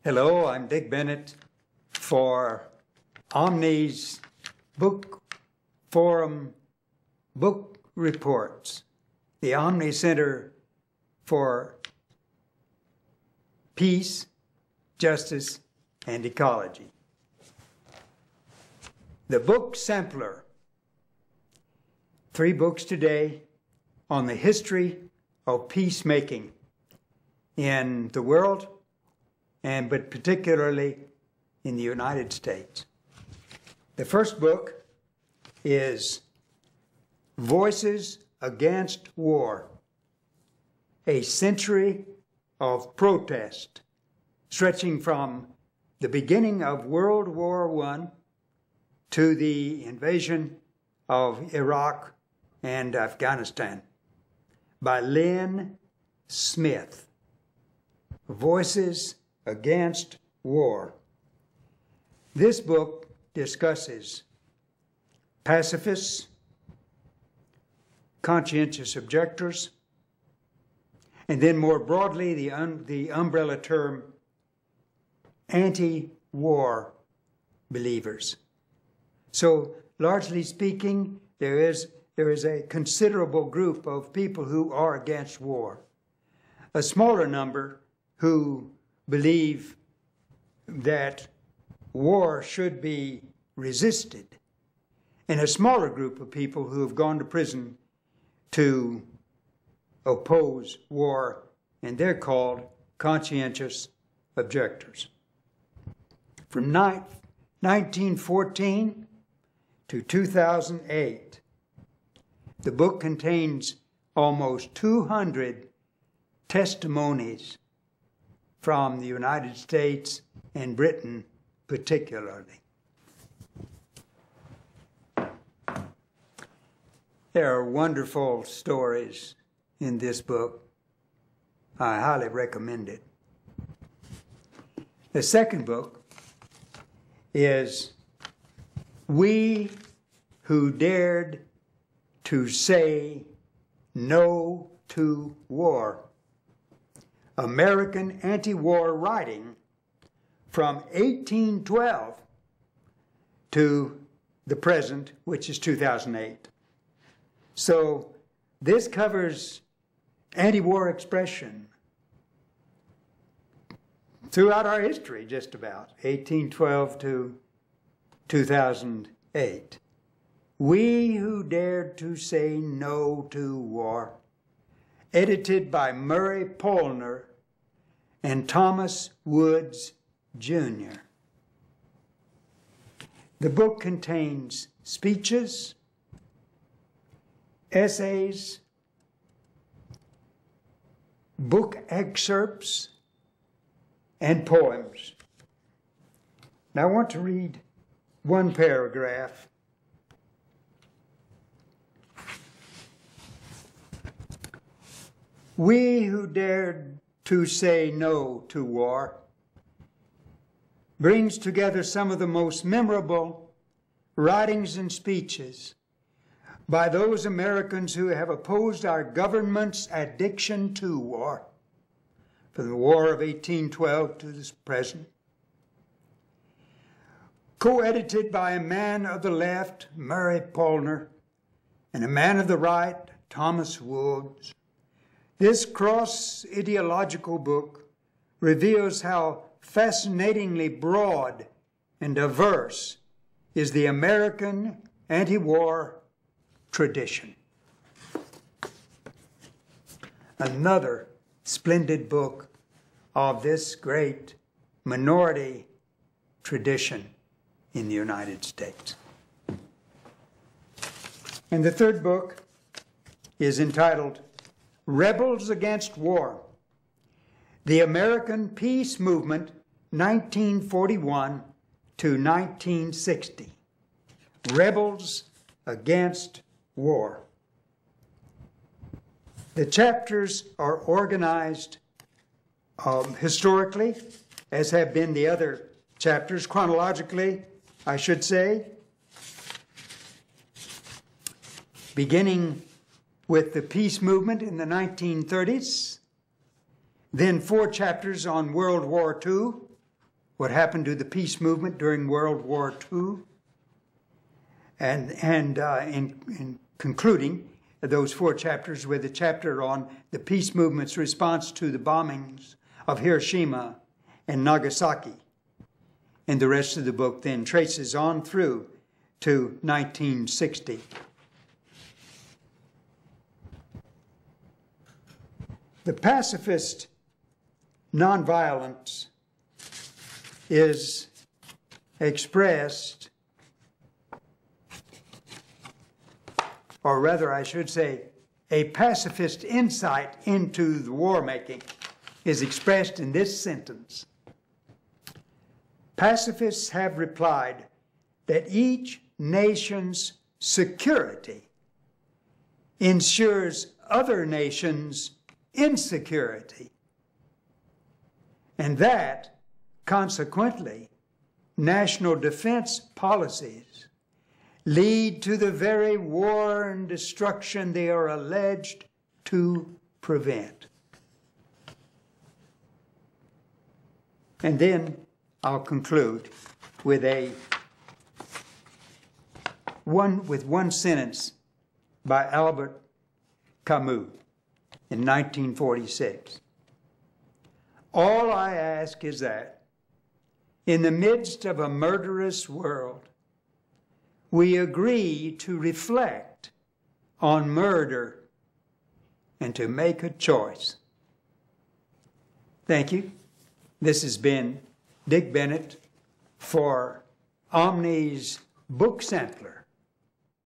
Hello, I'm Dick Bennett for Omni's Book Forum Book Reports, the Omni Center for Peace, Justice, and Ecology. The Book Sampler. 3 books today on the history of peacemaking in the world, but particularly in the United States. The first book is Voices Against War, a century of protest stretching from the beginning of World War I to the invasion of Iraq and Afghanistan, by Lynn Smith. Voices Against War. This book discusses pacifists, conscientious objectors, and then more broadly the umbrella term anti-war believers. So largely speaking, there is a considerable group of people who are against war. A smaller number who believe that war should be resisted, and a smaller group of people who have gone to prison to oppose war, and they're called conscientious objectors. From 1914 to 2008, the book contains almost 200 testimonies from the United States and Britain particularly. There are wonderful stories in this book. I highly recommend it. The second book is We Who Dared to Say No to War, American anti-war writing from 1812 to the present, which is 2008. So this covers anti-war expression throughout our history, just about, 1812 to 2008. We Who Dared to Say No to War, edited by Murray Polner and Thomas Woods, Jr. The book contains speeches, essays, book excerpts, and poems. Now I want to read one paragraph. We Who Dared to Say No to War brings together some of the most memorable writings and speeches by those Americans who have opposed our government's addiction to war, from the War of 1812 to this present. Co-edited by a man of the left, Murray Polner, and a man of the right, Thomas Woods, this cross-ideological book reveals how fascinatingly broad and diverse is the American anti-war tradition. Another splendid book of this great minority tradition in the United States. And the third book is entitled Rebels Against War, The American Peace Movement, 1941 to 1960. Rebels Against War. The chapters are organized historically, as have been the other chapters, chronologically, I should say, beginning with the peace movement in the 1930s, then 4 chapters on World War II, what happened to the peace movement during World War II, and in concluding those 4 chapters with a chapter on the peace movement's response to the bombings of Hiroshima and Nagasaki. And the rest of the book then traces on through to 1960. The pacifist nonviolence is expressed, or rather I should say, a pacifist insight into the war making is expressed in this sentence. Pacifists have replied that each nation's security ensures other nations' insecurity, and that, consequently, national defense policies lead to the very war and destruction they are alleged to prevent. And then I'll conclude with one sentence by Albert Camus in 1946. All I ask is that, in the midst of a murderous world, we agree to reflect on murder and to make a choice. Thank you. This has been Dick Bennett for Omni's Book Sampler.